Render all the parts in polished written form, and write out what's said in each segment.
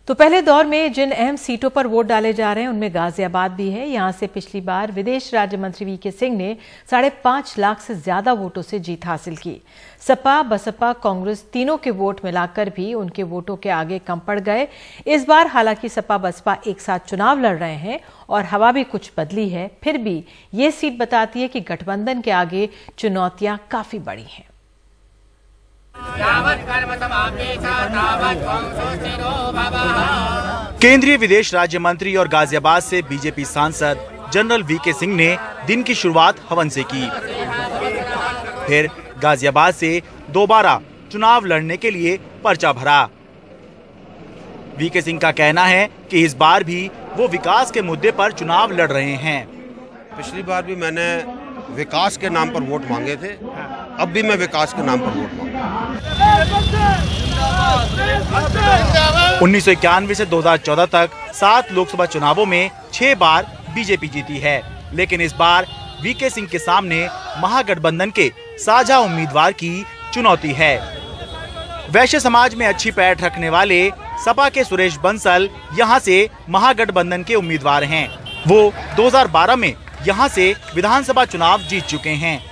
तो पहले दौर में जिन अहम सीटों पर वोट डाले जा रहे हैं उनमें गाजियाबाद भी है। यहां से पिछली बार विदेश राज्य मंत्री वीके सिंह ने 5.5 लाख से ज्यादा वोटों से जीत हासिल की। सपा, बसपा, कांग्रेस तीनों के वोट मिलाकर भी उनके वोटों के आगे कम पड़ गए। इस बार हालांकि सपा बसपा एक साथ चुनाव लड़ रहे हैं और हवा भी कुछ बदली है, फिर भी ये सीट बताती है कि गठबंधन के आगे चुनौतियां काफी बड़ी हैं। केंद्रीय विदेश राज्य मंत्री और गाजियाबाद से बीजेपी सांसद जनरल वीके सिंह ने दिन की शुरुआत हवन से की। फिर गाजियाबाद से दोबारा चुनाव लड़ने के लिए पर्चा भरा। वीके सिंह का कहना है कि इस बार भी वो विकास के मुद्दे पर चुनाव लड़ रहे हैं। पिछली बार भी मैंने विकास के नाम पर वोट मांगे थे, अब भी मैं विकास के नाम पर वोट मांगा। 1991 से 2014 तक 7 लोकसभा चुनावों में 6 बार बीजेपी जीती है, लेकिन इस बार वीके सिंह के सामने महागठबंधन के साझा उम्मीदवार की चुनौती है। वैश्य समाज में अच्छी पैठ रखने वाले सपा के सुरेश बंसल यहां से महागठबंधन के उम्मीदवार हैं। वो 2012 में यहां से विधानसभा चुनाव जीत चुके हैं।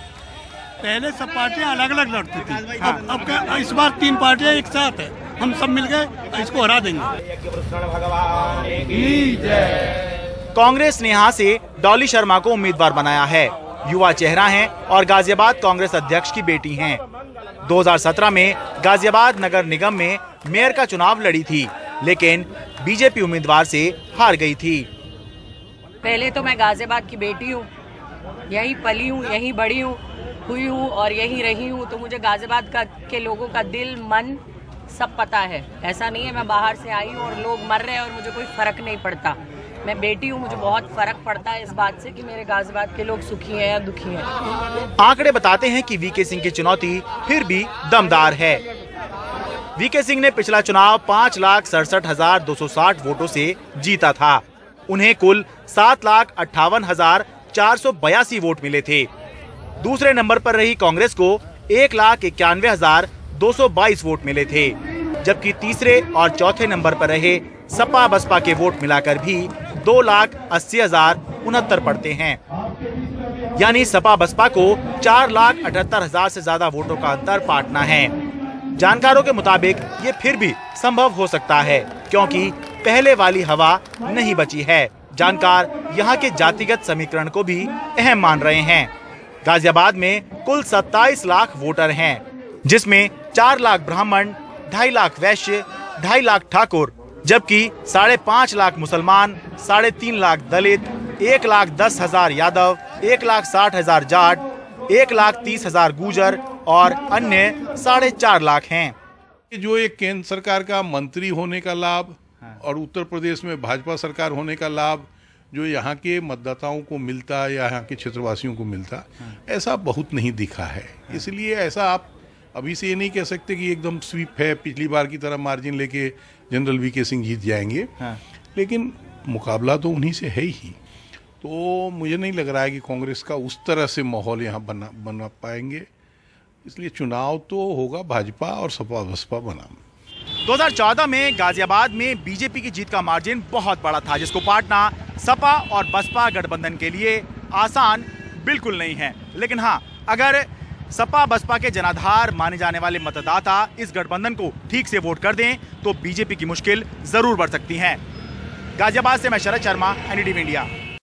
पहले सब पार्टियां अलग अलग लड़ती थी, अब इस बार 3 पार्टियां एक साथ है, हम सब मिलकर इसको हरा देंगे। कांग्रेस ने यहां से डॉली शर्मा को उम्मीदवार बनाया है। युवा चेहरा हैं और गाजियाबाद कांग्रेस अध्यक्ष की बेटी हैं। 2017 में गाजियाबाद नगर निगम में मेयर का चुनाव लड़ी थी, लेकिन बीजेपी उम्मीदवार से हार गई थी। पहले तो मैं गाजियाबाद की बेटी हूँ, यही पली हूँ, यही बड़ी हुई हूँ और यही रही हूँ, तो मुझे गाजियाबाद के लोगों का दिल मन सब पता है। ऐसा नहीं है मैं बाहर से आई हूँ और लोग मर रहे हैं और मुझे कोई फर्क नहीं पड़ता। मैं बेटी हूँ, मुझे बहुत फर्क पड़ता है इस बात से कि मेरे गाजियाबाद के लोग सुखी हैं या दुखी हैं। आंकड़े बताते हैं कि वीके सिंह की चुनौती फिर भी दमदार है। वीके सिंह ने पिछला चुनाव 5,67,260 वोटों से जीता था। उन्हें कुल 7,58,482 वोट मिले थे। दूसरे नंबर पर रही कांग्रेस को 1,91,222 वोट मिले थे, जबकि तीसरे और चौथे नंबर पर रहे सपा बसपा के वोट मिलाकर भी 2,80,069 पड़ते हैं। यानी सपा बसपा को 4,78,000 से ज्यादा वोटों का अंतर पाटना है। जानकारों के मुताबिक ये फिर भी संभव हो सकता है, क्योंकि पहले वाली हवा नहीं बची है। जानकार यहाँ के जातिगत समीकरण को भी अहम मान रहे हैं। गाजियाबाद में कुल 27 लाख वोटर हैं, जिसमें 4 लाख ब्राह्मण, 2.5 लाख वैश्य, 2.5 लाख ठाकुर, जबकि 5.5 लाख मुसलमान, 3.5 लाख दलित, 1,10,000 यादव, 1,60,000 जाट, 1,30,000 गूजर और अन्य 4.5 लाख हैं। जो एक केंद्र सरकार का मंत्री होने का लाभ और उत्तर प्रदेश में भाजपा सरकार होने का लाभ जो यहाँ के मतदाताओं को मिलता या यहाँ के क्षेत्रवासियों को मिलता, ऐसा बहुत नहीं दिखा है। इसलिए ऐसा आप अभी से ये नहीं कह सकते कि एकदम स्वीप है, पिछली बार की तरह मार्जिन लेके जनरल वीके सिंह जीत जाएंगे। लेकिन मुकाबला तो उन्हीं से है ही। तो मुझे नहीं लग रहा है कि कांग्रेस का उस तरह से माहौल यहाँ बना पाएंगे। इसलिए चुनाव तो होगा भाजपा और सपा बसपा बनाम। 2014 में गाजियाबाद में बीजेपी की जीत का मार्जिन बहुत बड़ा था, जिसको पाटना सपा और बसपा गठबंधन के लिए आसान बिल्कुल नहीं है। लेकिन हाँ, अगर सपा बसपा के जनाधार माने जाने वाले मतदाता इस गठबंधन को ठीक से वोट कर दें तो बीजेपी की मुश्किल जरूर बढ़ सकती है। गाजियाबाद से मैं शरद शर्मा, NDTV इंडिया।